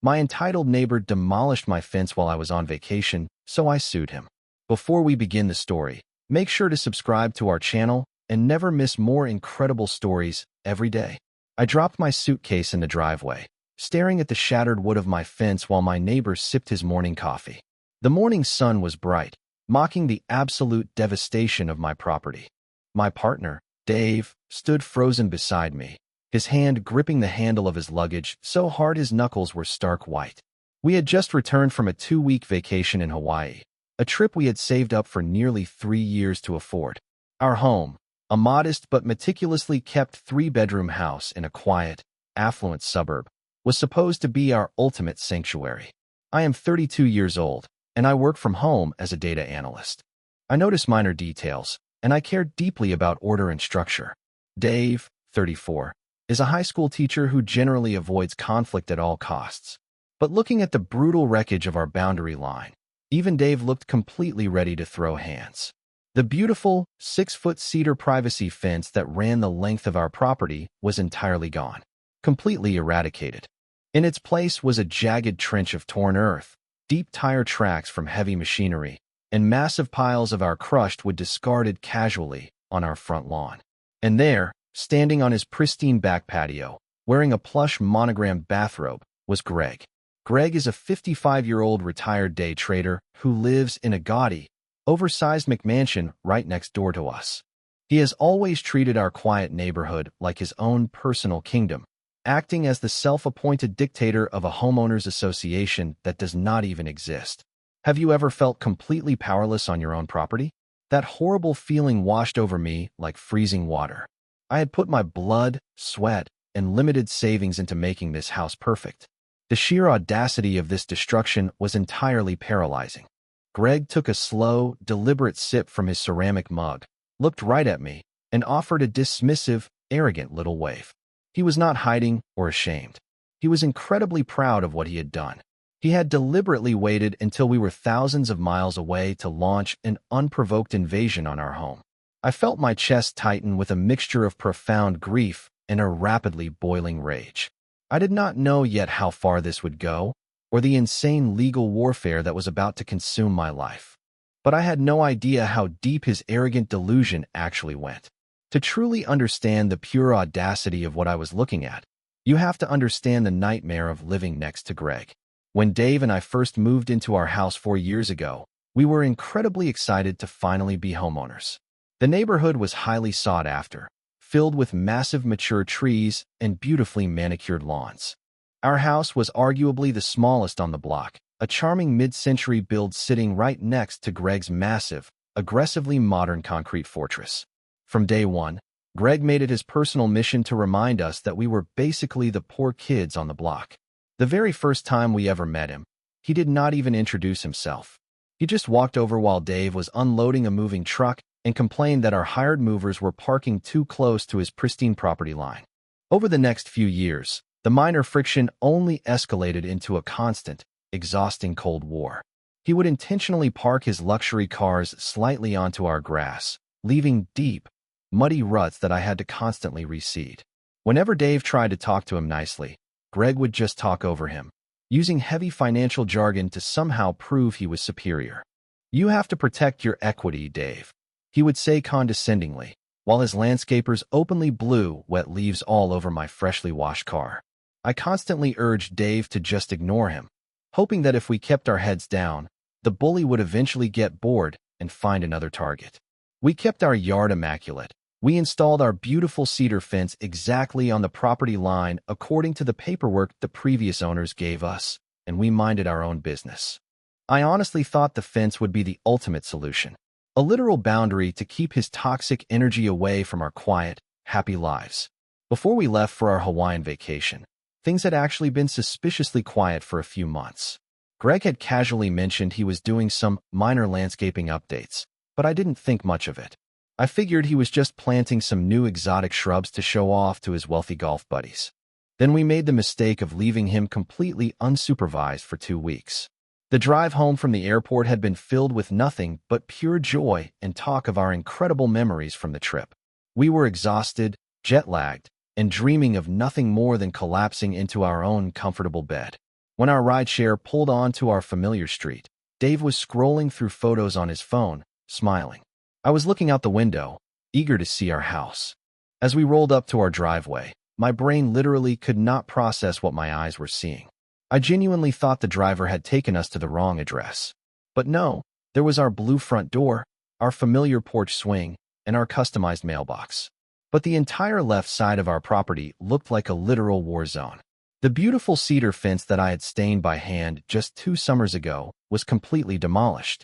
My entitled neighbor demolished my fence while I was on vacation, so I sued him. Before we begin the story, make sure to subscribe to our channel and never miss more incredible stories every day. I dropped my suitcase in the driveway, staring at the shattered wood of my fence while my neighbor sipped his morning coffee. The morning sun was bright, mocking the absolute devastation of my property. My partner, Dave, stood frozen beside me, his hand gripping the handle of his luggage so hard his knuckles were stark white. We had just returned from a 2-week vacation in Hawaii, a trip we had saved up for nearly 3 years to afford. Our home, a modest but meticulously kept 3-bedroom house in a quiet, affluent suburb, was supposed to be our ultimate sanctuary. I am 32 years old, and I work from home as a data analyst. I notice minor details, and I care deeply about order and structure. Dave, 34, is a high school teacher who generally avoids conflict at all costs. But looking at the brutal wreckage of our boundary line, even Dave looked completely ready to throw hands. The beautiful 6-foot cedar privacy fence that ran the length of our property was entirely gone, completely eradicated. In its place was a jagged trench of torn earth, deep tire tracks from heavy machinery, and massive piles of our crushed wood discarded casually on our front lawn. And there, standing on his pristine back patio, wearing a plush monogrammed bathrobe, was Greg. Greg is a 55-year-old retired day trader who lives in a gaudy, oversized McMansion right next door to us. He has always treated our quiet neighborhood like his own personal kingdom, acting as the self-appointed dictator of a homeowners association that does not even exist. Have you ever felt completely powerless on your own property? That horrible feeling washed over me like freezing water. I had put my blood, sweat, and limited savings into making this house perfect. The sheer audacity of this destruction was entirely paralyzing. Greg took a slow, deliberate sip from his ceramic mug, looked right at me, and offered a dismissive, arrogant little wave. He was not hiding or ashamed. He was incredibly proud of what he had done. He had deliberately waited until we were thousands of miles away to launch an unprovoked invasion on our home. I felt my chest tighten with a mixture of profound grief and a rapidly boiling rage. I did not know yet how far this would go, or the insane legal warfare that was about to consume my life. But I had no idea how deep his arrogant delusion actually went. To truly understand the pure audacity of what I was looking at, you have to understand the nightmare of living next to Greg. When Dave and I first moved into our house 4 years ago, we were incredibly excited to finally be homeowners. The neighborhood was highly sought after, filled with massive mature trees and beautifully manicured lawns. Our house was arguably the smallest on the block, a charming mid-century build sitting right next to Greg's massive, aggressively modern concrete fortress. From day one, Greg made it his personal mission to remind us that we were basically the poor kids on the block. The very first time we ever met him, he did not even introduce himself. He just walked over while Dave was unloading a moving truck and complained that our hired movers were parking too close to his pristine property line. Over the next few years, the minor friction only escalated into a constant, exhausting Cold War. He would intentionally park his luxury cars slightly onto our grass, leaving deep, muddy ruts that I had to constantly reseed. Whenever Dave tried to talk to him nicely, Greg would just talk over him, using heavy financial jargon to somehow prove he was superior. "You have to protect your equity, Dave," he would say condescendingly, while his landscapers openly blew wet leaves all over my freshly washed car. I constantly urged Dave to just ignore him, hoping that if we kept our heads down, the bully would eventually get bored and find another target. We kept our yard immaculate. We installed our beautiful cedar fence exactly on the property line according to the paperwork the previous owners gave us, and we minded our own business. I honestly thought the fence would be the ultimate solution, a literal boundary to keep his toxic energy away from our quiet, happy lives. Before we left for our Hawaiian vacation, things had actually been suspiciously quiet for a few months. Greg had casually mentioned he was doing some minor landscaping updates, but I didn't think much of it. I figured he was just planting some new exotic shrubs to show off to his wealthy golf buddies. Then we made the mistake of leaving him completely unsupervised for 2 weeks. The drive home from the airport had been filled with nothing but pure joy and talk of our incredible memories from the trip. We were exhausted, jet-lagged, and dreaming of nothing more than collapsing into our own comfortable bed. When our rideshare pulled onto our familiar street, Dave was scrolling through photos on his phone, smiling. I was looking out the window, eager to see our house. As we rolled up to our driveway, my brain literally could not process what my eyes were seeing. I genuinely thought the driver had taken us to the wrong address. But no, there was our blue front door, our familiar porch swing, and our customized mailbox. But the entire left side of our property looked like a literal war zone. The beautiful cedar fence that I had stained by hand just 2 summers ago was completely demolished.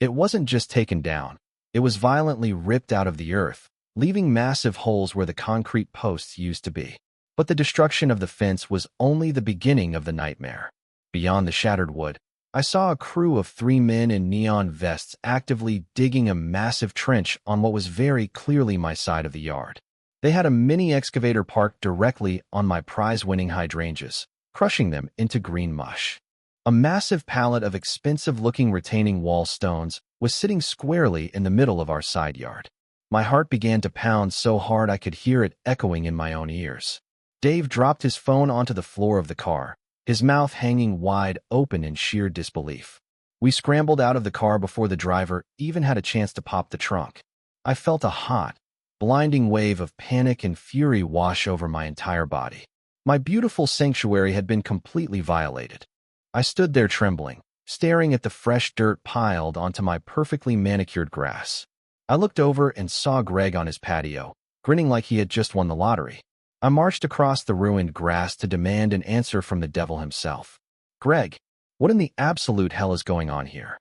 It wasn't just taken down, it was violently ripped out of the earth, leaving massive holes where the concrete posts used to be. But the destruction of the fence was only the beginning of the nightmare. Beyond the shattered wood, I saw a crew of 3 men in neon vests actively digging a massive trench on what was very clearly my side of the yard. They had a mini excavator parked directly on my prize-winning hydrangeas, crushing them into green mush. A massive pallet of expensive-looking retaining wall stones was sitting squarely in the middle of our side yard. My heart began to pound so hard I could hear it echoing in my own ears. Dave dropped his phone onto the floor of the car, his mouth hanging wide open in sheer disbelief. We scrambled out of the car before the driver even had a chance to pop the trunk. I felt a hot, blinding wave of panic and fury wash over my entire body. My beautiful sanctuary had been completely violated. I stood there trembling, staring at the fresh dirt piled onto my perfectly manicured grass. I looked over and saw Greg on his patio, grinning like he had just won the lottery. I marched across the ruined grass to demand an answer from the devil himself. "Greg, what in the absolute hell is going on here?"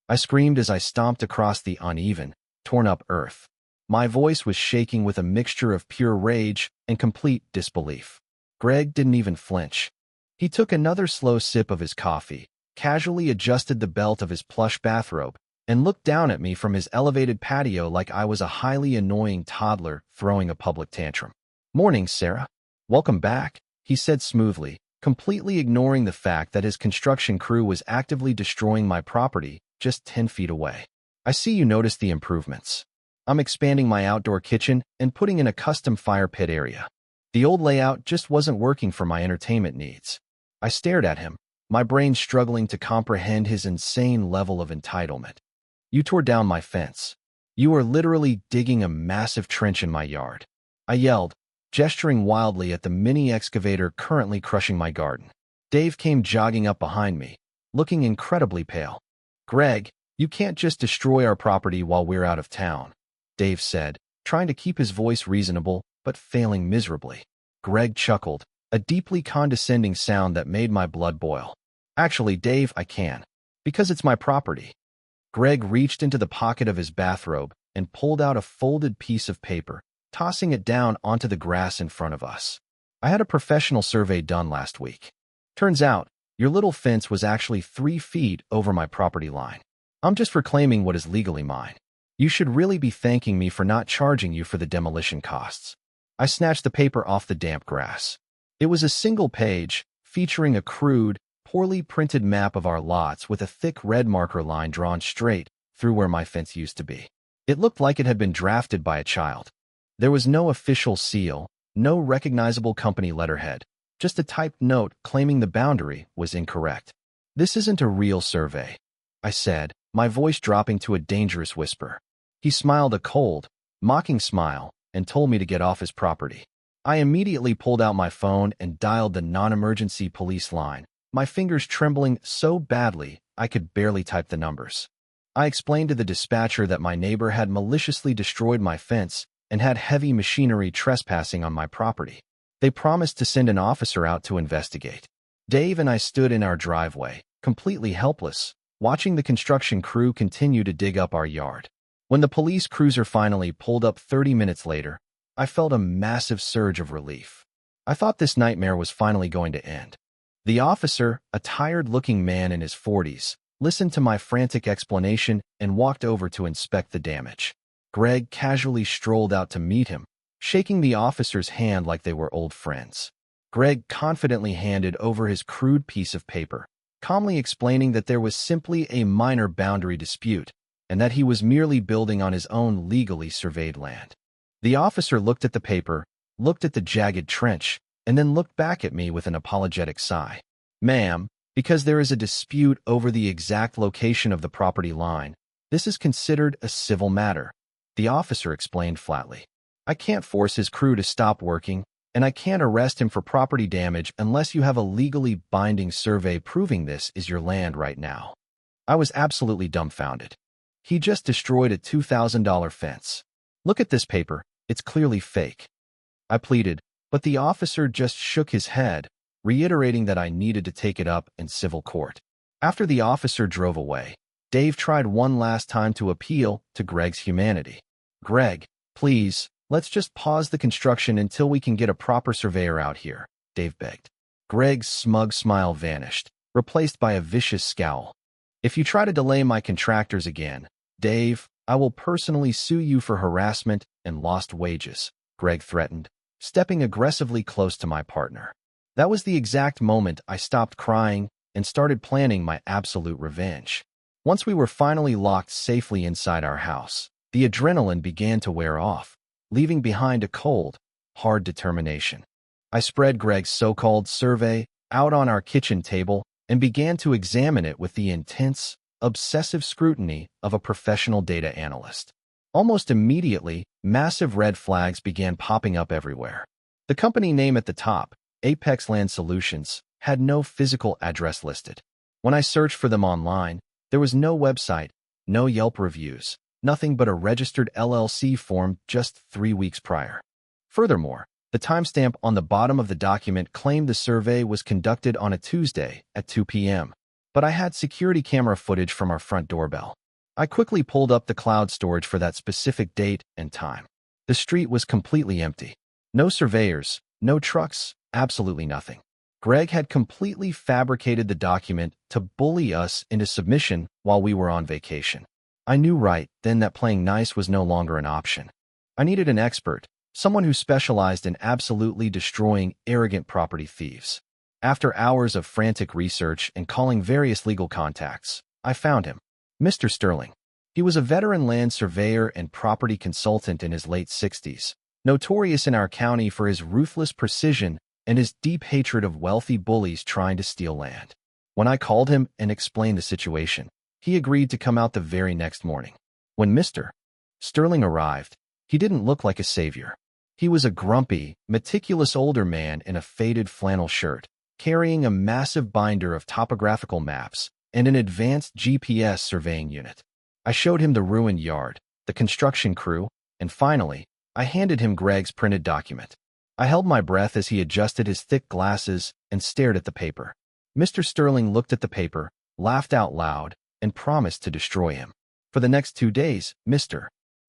I screamed as I stomped across the uneven, torn-up earth. My voice was shaking with a mixture of pure rage and complete disbelief. Greg didn't even flinch. He took another slow sip of his coffee, casually adjusted the belt of his plush bathrobe, and looked down at me from his elevated patio like I was a highly annoying toddler throwing a public tantrum. "Morning, Sarah. Welcome back," he said smoothly, completely ignoring the fact that his construction crew was actively destroying my property just 10 feet away. "I see you noticed the improvements. I'm expanding my outdoor kitchen and putting in a custom fire pit area. The old layout just wasn't working for my entertainment needs." I stared at him, my brain struggling to comprehend his insane level of entitlement. "You tore down my fence. You are literally digging a massive trench in my yard," I yelled, gesturing wildly at the mini excavator currently crushing my garden. Dave came jogging up behind me, looking incredibly pale. "Greg, you can't just destroy our property while we're out of town," Dave said, trying to keep his voice reasonable, but failing miserably. Greg chuckled, a deeply condescending sound that made my blood boil. "Actually, Dave, I can. Because it's my property." Greg reached into the pocket of his bathrobe and pulled out a folded piece of paper, tossing it down onto the grass in front of us. "I had a professional survey done last week. Turns out, your little fence was actually 3 feet over my property line. I'm just reclaiming what is legally mine. You should really be thanking me for not charging you for the demolition costs." I snatched the paper off the damp grass. It was a single page, featuring a crude, poorly printed map of our lots with a thick red marker line drawn straight through where my fence used to be. It looked like it had been drafted by a child. There was no official seal, no recognizable company letterhead, just a typed note claiming the boundary was incorrect. "This isn't a real survey," I said, my voice dropping to a dangerous whisper. He smiled a cold, mocking smile and told me to get off his property. I immediately pulled out my phone and dialed the non-emergency police line, my fingers trembling so badly I could barely type the numbers. I explained to the dispatcher that my neighbor had maliciously destroyed my fence and had heavy machinery trespassing on my property. They promised to send an officer out to investigate. Dave and I stood in our driveway, completely helpless, watching the construction crew continue to dig up our yard. When the police cruiser finally pulled up 30 minutes later, I felt a massive surge of relief. I thought this nightmare was finally going to end. The officer, a tired-looking man in his 40s, listened to my frantic explanation and walked over to inspect the damage. Greg casually strolled out to meet him, shaking the officer's hand like they were old friends. Greg confidently handed over his crude piece of paper, calmly explaining that there was simply a minor boundary dispute and that he was merely building on his own legally surveyed land. The officer looked at the paper, looked at the jagged trench, and then looked back at me with an apologetic sigh. "Ma'am, Because there is a dispute over the exact location of the property line, this is considered a civil matter, the officer explained flatly. I can't force his crew to stop working, and I can't arrest him for property damage unless you have a legally binding survey proving this is your land right now. I was absolutely dumbfounded. He just destroyed a $2,000 fence. Look at this paper, it's clearly fake. I pleaded, but the officer just shook his head, reiterating that I needed to take it up in civil court. After the officer drove away, Dave tried one last time to appeal to Greg's humanity. Greg, please, let's just pause the construction until we can get a proper surveyor out here, Dave begged. Greg's smug smile vanished, replaced by a vicious scowl. If you try to delay my contractors again, Dave, I will personally sue you for harassment and lost wages, Greg threatened, stepping aggressively close to my partner. That was the exact moment I stopped crying and started planning my absolute revenge. Once we were finally locked safely inside our house, the adrenaline began to wear off, leaving behind a cold, hard determination. I spread Greg's so-called survey out on our kitchen table and began to examine it with the intense, obsessive scrutiny of a professional data analyst. Almost immediately, massive red flags began popping up everywhere. The company name at the top, Apex Land Solutions, had no physical address listed. When I searched for them online, there was no website, no Yelp reviews, nothing but a registered LLC form just 3 weeks prior. Furthermore, the timestamp on the bottom of the document claimed the survey was conducted on a Tuesday at 2 p.m., but I had security camera footage from our front doorbell. I quickly pulled up the cloud storage for that specific date and time. The street was completely empty. No surveyors, no trucks, absolutely nothing. Greg had completely fabricated the document to bully us into submission while we were on vacation. I knew right then that playing nice was no longer an option. I needed an expert, someone who specialized in absolutely destroying arrogant property thieves. After hours of frantic research and calling various legal contacts, I found him. Mr. Sterling. He was a veteran land surveyor and property consultant in his late 60s, notorious in our county for his ruthless precision and his deep hatred of wealthy bullies trying to steal land. When I called him and explained the situation, he agreed to come out the very next morning. When Mr. Sterling arrived, he didn't look like a savior. He was a grumpy, meticulous older man in a faded flannel shirt, carrying a massive binder of topographical maps and an advanced GPS surveying unit. I showed him the ruined yard, the construction crew, and finally, I handed him Greg's printed document. I held my breath as he adjusted his thick glasses and stared at the paper. Mr. Sterling looked at the paper, laughed out loud, and promised to destroy him. For the next 2 days, Mr.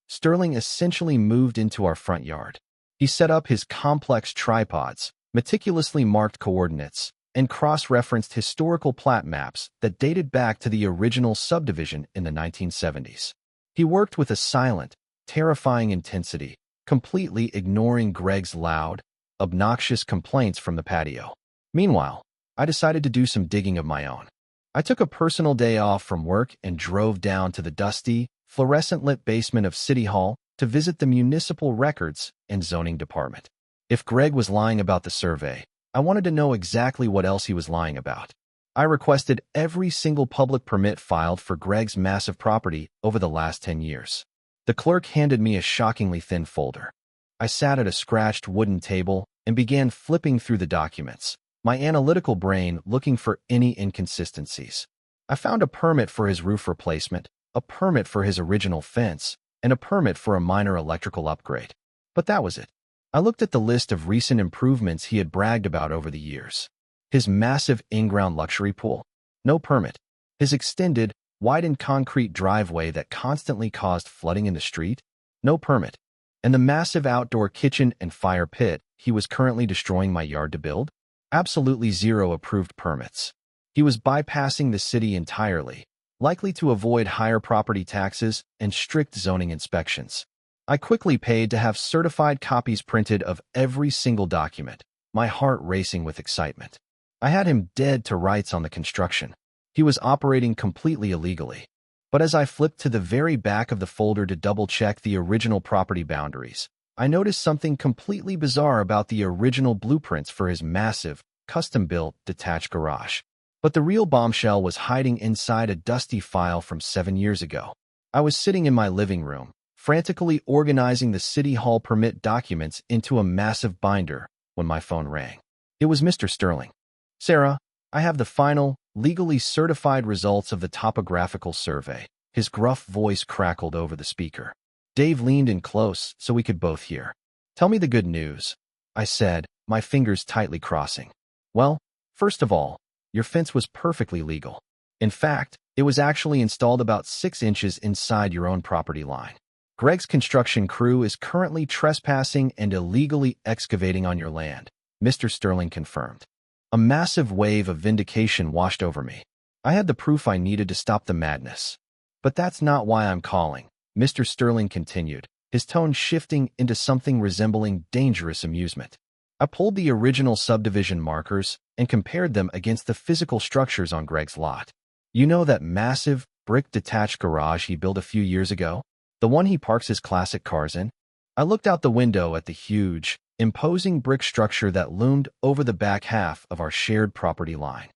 Sterling essentially moved into our front yard. He set up his complex tripods, meticulously marked coordinates, and cross-referenced historical plat maps that dated back to the original subdivision in the 1970s. He worked with a silent, terrifying intensity, completely ignoring Greg's loud, obnoxious complaints from the patio. Meanwhile, I decided to do some digging of my own. I took a personal day off from work and drove down to the dusty, fluorescent-lit basement of City Hall to visit the municipal records and zoning department. If Greg was lying about the survey, I wanted to know exactly what else he was lying about. I requested every single public permit filed for Greg's massive property over the last 10 years. The clerk handed me a shockingly thin folder. I sat at a scratched wooden table and began flipping through the documents, my analytical brain looking for any inconsistencies. I found a permit for his roof replacement, a permit for his original fence, and a permit for a minor electrical upgrade. But that was it. I looked at the list of recent improvements he had bragged about over the years. His massive in-ground luxury pool, no permit. His extended, widened concrete driveway that constantly caused flooding in the street, no permit. And the massive outdoor kitchen and fire pit he was currently destroying my yard to build, absolutely zero approved permits. He was bypassing the city entirely, likely to avoid higher property taxes and strict zoning inspections. I quickly paid to have certified copies printed of every single document, my heart racing with excitement. I had him dead to rights on the construction. He was operating completely illegally. But as I flipped to the very back of the folder to double-check the original property boundaries, I noticed something completely bizarre about the original blueprints for his massive, custom-built, detached garage. But the real bombshell was hiding inside a dusty file from 7 years ago. I was sitting in my living room, frantically organizing the City Hall permit documents into a massive binder when my phone rang. It was Mr. Sterling. "Sarah, I have the final, legally certified results of the topographical survey." His gruff voice crackled over the speaker. Dave leaned in close so we could both hear. "Tell me the good news," I said, my fingers tightly crossing. "Well, first of all, your fence was perfectly legal. In fact, it was actually installed about 6 inches inside your own property line. Greg's construction crew is currently trespassing and illegally excavating on your land," Mr. Sterling confirmed. A massive wave of vindication washed over me. I had the proof I needed to stop the madness. "But that's not why I'm calling," Mr. Sterling continued, his tone shifting into something resembling dangerous amusement. "I pulled the original subdivision markers and compared them against the physical structures on Greg's lot. You know that massive, brick detached garage he built a few years ago? The one he parks his classic cars in? I looked out the window at the huge, imposing brick structure that loomed over the back half of our shared property line.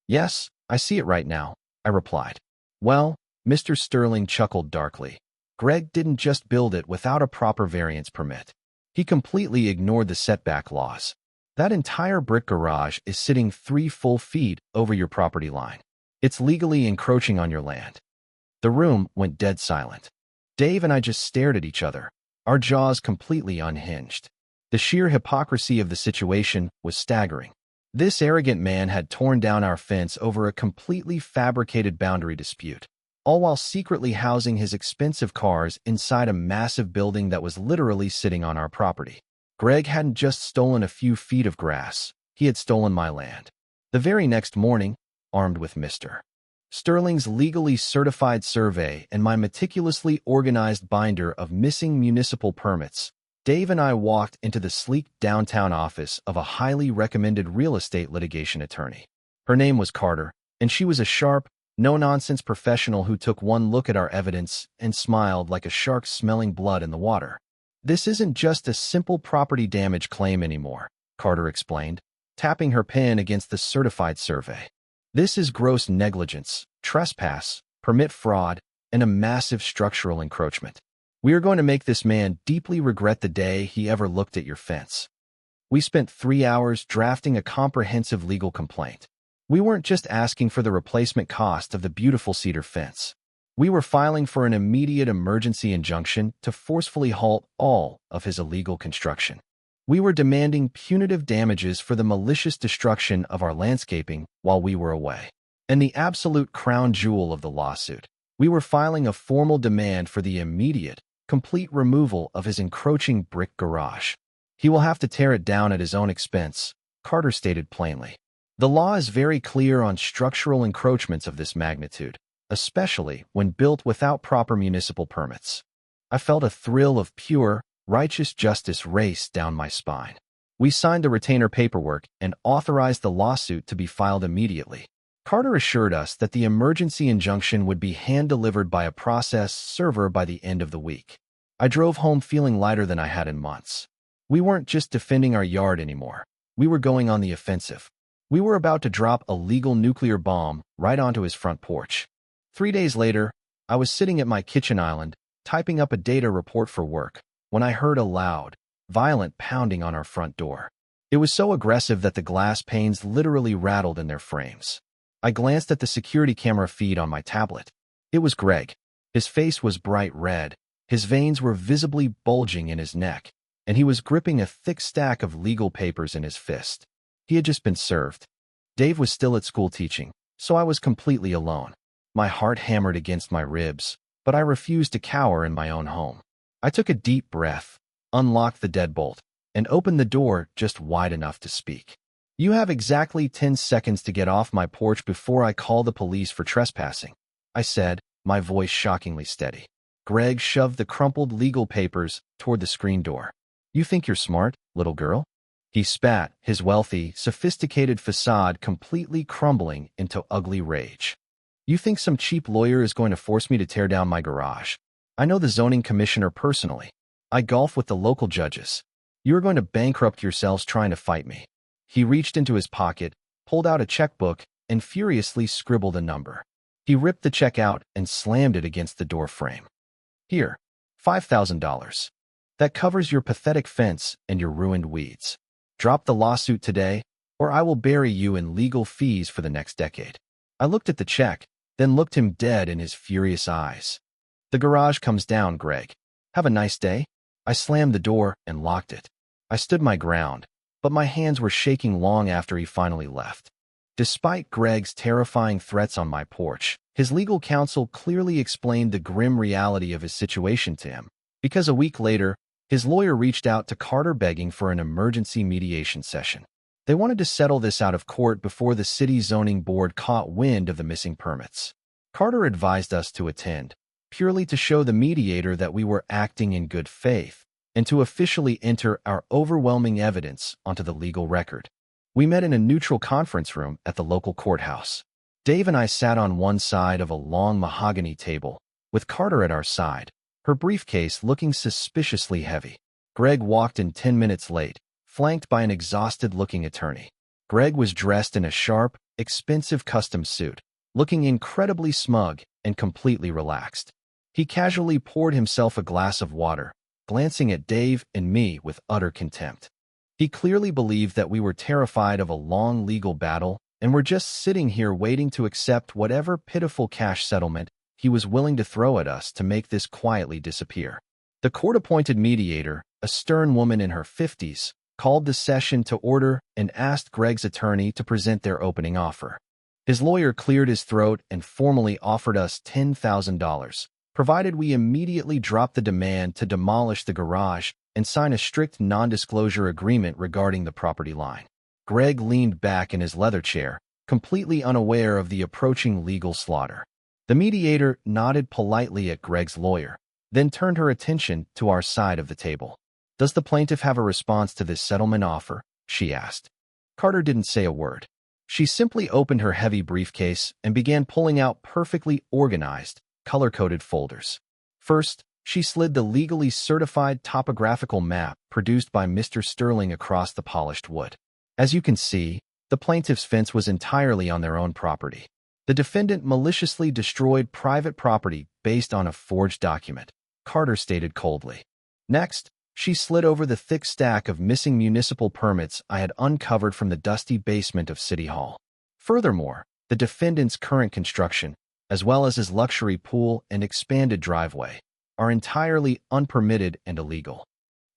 "Yes, I see it right now," I replied. "Well," Mr. Sterling chuckled darkly, "Greg didn't just build it without a proper variance permit. He completely ignored the setback laws. That entire brick garage is sitting 3 full feet over your property line. It's legally encroaching on your land." The room went dead silent. Dave and I just stared at each other, our jaws completely unhinged. The sheer hypocrisy of the situation was staggering. This arrogant man had torn down our fence over a completely fabricated boundary dispute, all while secretly housing his expensive cars inside a massive building that was literally sitting on our property. Greg hadn't just stolen a few feet of grass, he had stolen my land. The very next morning, armed with Mr. Sterling's legally certified survey and my meticulously organized binder of missing municipal permits, Dave and I walked into the sleek downtown office of a highly recommended real estate litigation attorney. Her name was Carter, and she was a sharp, no-nonsense professional who took one look at our evidence and smiled like a shark smelling blood in the water. "This isn't just a simple property damage claim anymore," Carter explained, tapping her pen against the certified survey. "This is gross negligence, trespass, permit fraud, and a massive structural encroachment. We are going to make this man deeply regret the day he ever looked at your fence." We spent 3 hours drafting a comprehensive legal complaint. We weren't just asking for the replacement cost of the beautiful cedar fence. We were filing for an immediate emergency injunction to forcefully halt all of his illegal construction. We were demanding punitive damages for the malicious destruction of our landscaping while we were away. And the absolute crown jewel of the lawsuit, we were filing a formal demand for the immediate, complete removal of his encroaching brick garage. "He will have to tear it down at his own expense," Carter stated plainly. "The law is very clear on structural encroachments of this magnitude, especially when built without proper municipal permits." I felt a thrill of pure, righteous justice race down my spine. We signed the retainer paperwork and authorized the lawsuit to be filed immediately. Carter assured us that the emergency injunction would be hand-delivered by a process server by the end of the week. I drove home feeling lighter than I had in months. We weren't just defending our yard anymore. We were going on the offensive. We were about to drop a legal nuclear bomb right onto his front porch. 3 days later, I was sitting at my kitchen island, typing up a data report for work, when I heard a loud, violent pounding on our front door. It was so aggressive that the glass panes literally rattled in their frames. I glanced at the security camera feed on my tablet. It was Greg. His face was bright red, his veins were visibly bulging in his neck, and he was gripping a thick stack of legal papers in his fist. He had just been served. Dave was still at school teaching, so I was completely alone. My heart hammered against my ribs, but I refused to cower in my own home. I took a deep breath, unlocked the deadbolt, and opened the door just wide enough to speak. "You have exactly 10 seconds to get off my porch before I call the police for trespassing," I said, my voice shockingly steady. Greg shoved the crumpled legal papers toward the screen door. "You think you're smart, little girl?" He spat, his wealthy, sophisticated facade completely crumbling into ugly rage. "You think some cheap lawyer is going to force me to tear down my garage? I know the zoning commissioner personally. I golf with the local judges. You are going to bankrupt yourselves trying to fight me." He reached into his pocket, pulled out a checkbook, and furiously scribbled a number. He ripped the check out and slammed it against the door frame. "Here, $5,000. That covers your pathetic fence and your ruined weeds. Drop the lawsuit today, or I will bury you in legal fees for the next decade." I looked at the check, then looked him dead in his furious eyes. "The garage comes down, Greg. Have a nice day." I slammed the door and locked it. I stood my ground, but my hands were shaking long after he finally left. Despite Greg's terrifying threats on my porch, his legal counsel clearly explained the grim reality of his situation to him, because a week later, his lawyer reached out to Carter begging for an emergency mediation session. They wanted to settle this out of court before the city zoning board caught wind of the missing permits. Carter advised us to attend, purely to show the mediator that we were acting in good faith, and to officially enter our overwhelming evidence onto the legal record. We met in a neutral conference room at the local courthouse. Dave and I sat on one side of a long mahogany table, with Carter at our side, her briefcase looking suspiciously heavy. Greg walked in 10 minutes late, flanked by an exhausted-looking attorney. Greg was dressed in a sharp, expensive custom suit, looking incredibly smug and completely relaxed. He casually poured himself a glass of water, glancing at Dave and me with utter contempt. He clearly believed that we were terrified of a long legal battle and were just sitting here waiting to accept whatever pitiful cash settlement he was willing to throw at us to make this quietly disappear. The court-appointed mediator, a stern woman in her 50s, called the session to order and asked Greg's attorney to present their opening offer. His lawyer cleared his throat and formally offered us $10,000, provided we immediately drop the demand to demolish the garage and sign a strict non-disclosure agreement regarding the property line. Greg leaned back in his leather chair, completely unaware of the approaching legal slaughter. The mediator nodded politely at Greg's lawyer, then turned her attention to our side of the table. "Does the plaintiff have a response to this settlement offer?" she asked. Carter didn't say a word. She simply opened her heavy briefcase and began pulling out perfectly organized, color-coded folders. First, she slid the legally certified topographical map produced by Mr. Sterling across the polished wood. As you can see, the plaintiff's fence was entirely on their own property. The defendant maliciously destroyed private property based on a forged document, Carter stated coldly. Next, she slid over the thick stack of missing municipal permits I had uncovered from the dusty basement of City Hall. Furthermore, the defendant's current construction, as well as his luxury pool and expanded driveway, are entirely unpermitted and illegal.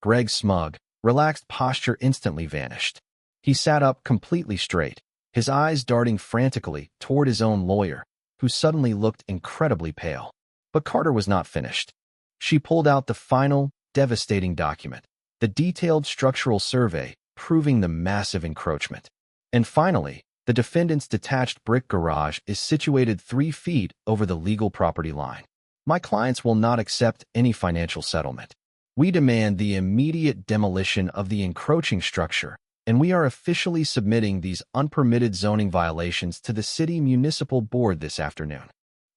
Greg's smug, relaxed posture instantly vanished. He sat up completely straight, his eyes darting frantically toward his own lawyer, who suddenly looked incredibly pale. But Carter was not finished. She pulled out the final, devastating document, the detailed structural survey proving the massive encroachment. And finally, the defendant's detached brick garage is situated 3 feet over the legal property line. My clients will not accept any financial settlement. We demand the immediate demolition of the encroaching structure, and we are officially submitting these unpermitted zoning violations to the City Municipal Board this afternoon.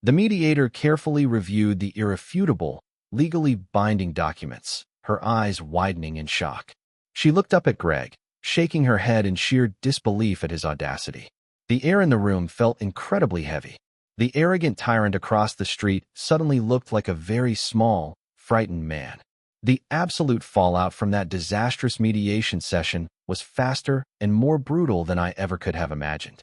The mediator carefully reviewed the irrefutable, legally binding documents, her eyes widening in shock. She looked up at Greg, shaking her head in sheer disbelief at his audacity. The air in the room felt incredibly heavy. The arrogant tyrant across the street suddenly looked like a very small, frightened man. The absolute fallout from that disastrous mediation session was faster and more brutal than I ever could have imagined.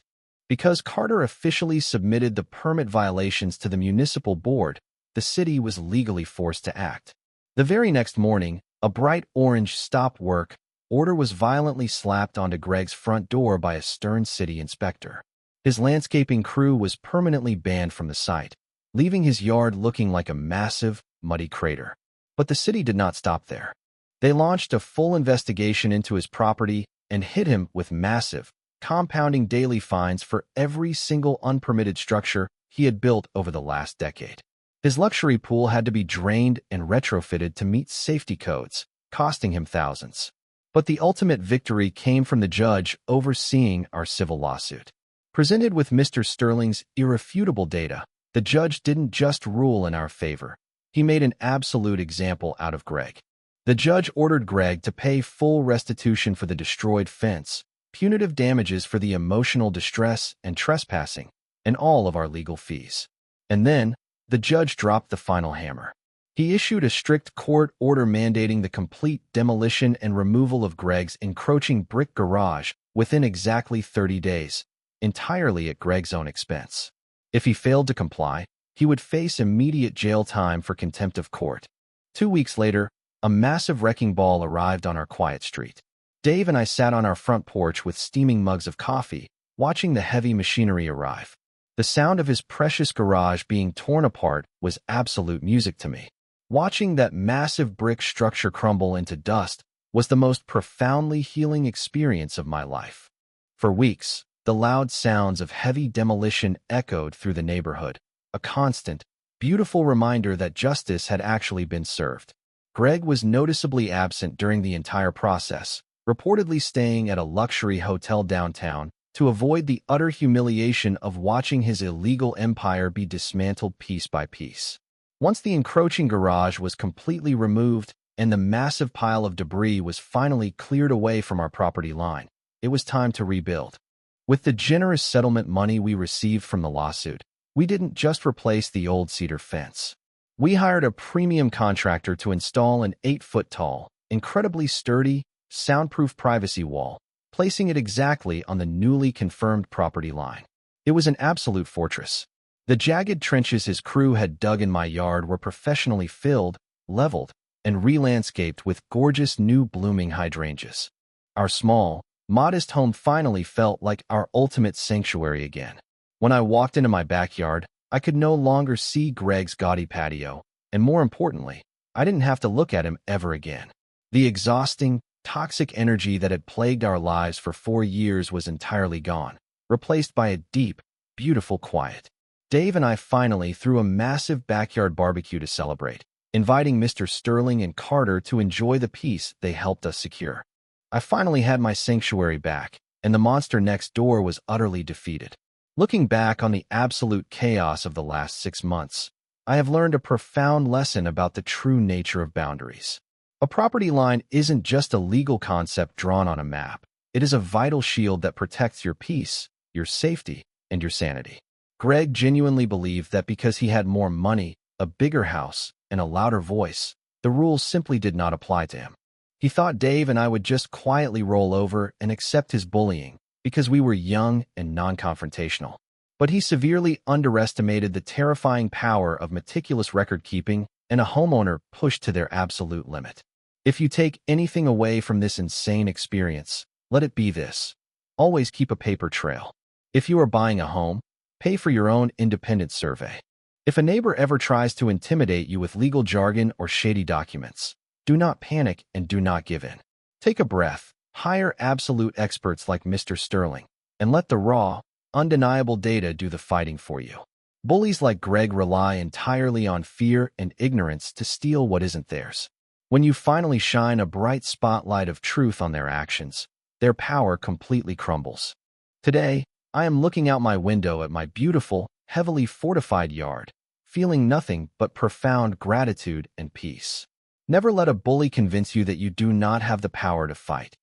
Because Carter officially submitted the permit violations to the municipal board, the city was legally forced to act. The very next morning, a bright orange stop work order was violently slapped onto Greg's front door by a stern city inspector. His landscaping crew was permanently banned from the site, leaving his yard looking like a massive, muddy crater. But the city did not stop there. They launched a full investigation into his property and hit him with massive, compounding daily fines for every single unpermitted structure he had built over the last decade. His luxury pool had to be drained and retrofitted to meet safety codes, costing him thousands. But the ultimate victory came from the judge overseeing our civil lawsuit. Presented with Mr. Sterling's irrefutable data, the judge didn't just rule in our favor. He made an absolute example out of Greg. The judge ordered Greg to pay full restitution for the destroyed fence, punitive damages for the emotional distress and trespassing, and all of our legal fees. And then, the judge dropped the final hammer. He issued a strict court order mandating the complete demolition and removal of Greg's encroaching brick garage within exactly 30 days, entirely at Greg's own expense. If he failed to comply, he would face immediate jail time for contempt of court. 2 weeks later, a massive wrecking ball arrived on our quiet street. Dave and I sat on our front porch with steaming mugs of coffee, watching the heavy machinery arrive. The sound of his precious garage being torn apart was absolute music to me. Watching that massive brick structure crumble into dust was the most profoundly healing experience of my life. For weeks, the loud sounds of heavy demolition echoed through the neighborhood, a constant, beautiful reminder that justice had actually been served. Greg was noticeably absent during the entire process, reportedly staying at a luxury hotel downtown to avoid the utter humiliation of watching his illegal empire be dismantled piece by piece. Once the encroaching garage was completely removed and the massive pile of debris was finally cleared away from our property line, it was time to rebuild. With the generous settlement money we received from the lawsuit, we didn't just replace the old cedar fence. We hired a premium contractor to install an 8-foot-tall, incredibly sturdy, soundproof privacy wall, placing it exactly on the newly confirmed property line. It was an absolute fortress. The jagged trenches his crew had dug in my yard were professionally filled, leveled, and re-landscaped with gorgeous new blooming hydrangeas. Our small, modest home finally felt like our ultimate sanctuary again. When I walked into my backyard, I could no longer see Greg's gaudy patio, and more importantly, I didn't have to look at him ever again. The exhausting, toxic energy that had plagued our lives for 4 years was entirely gone, replaced by a deep, beautiful quiet. Dave and I finally threw a massive backyard barbecue to celebrate, inviting Mr. Sterling and Carter to enjoy the peace they helped us secure. I finally had my sanctuary back, and the monster next door was utterly defeated. Looking back on the absolute chaos of the last 6 months, I have learned a profound lesson about the true nature of boundaries. A property line isn't just a legal concept drawn on a map. It is a vital shield that protects your peace, your safety, and your sanity. Greg genuinely believed that because he had more money, a bigger house, and a louder voice, the rules simply did not apply to him. He thought Dave and I would just quietly roll over and accept his bullying because we were young and non-confrontational. But he severely underestimated the terrifying power of meticulous record-keeping and a homeowner pushed to their absolute limit. If you take anything away from this insane experience, let it be this. Always keep a paper trail. If you are buying a home, pay for your own independent survey. If a neighbor ever tries to intimidate you with legal jargon or shady documents, do not panic and do not give in. Take a breath, hire absolute experts like Mr. Sterling, and let the raw, undeniable data do the fighting for you. Bullies like Greg rely entirely on fear and ignorance to steal what isn't theirs. When you finally shine a bright spotlight of truth on their actions, their power completely crumbles. Today, I am looking out my window at my beautiful, heavily fortified yard, feeling nothing but profound gratitude and peace. Never let a bully convince you that you do not have the power to fight.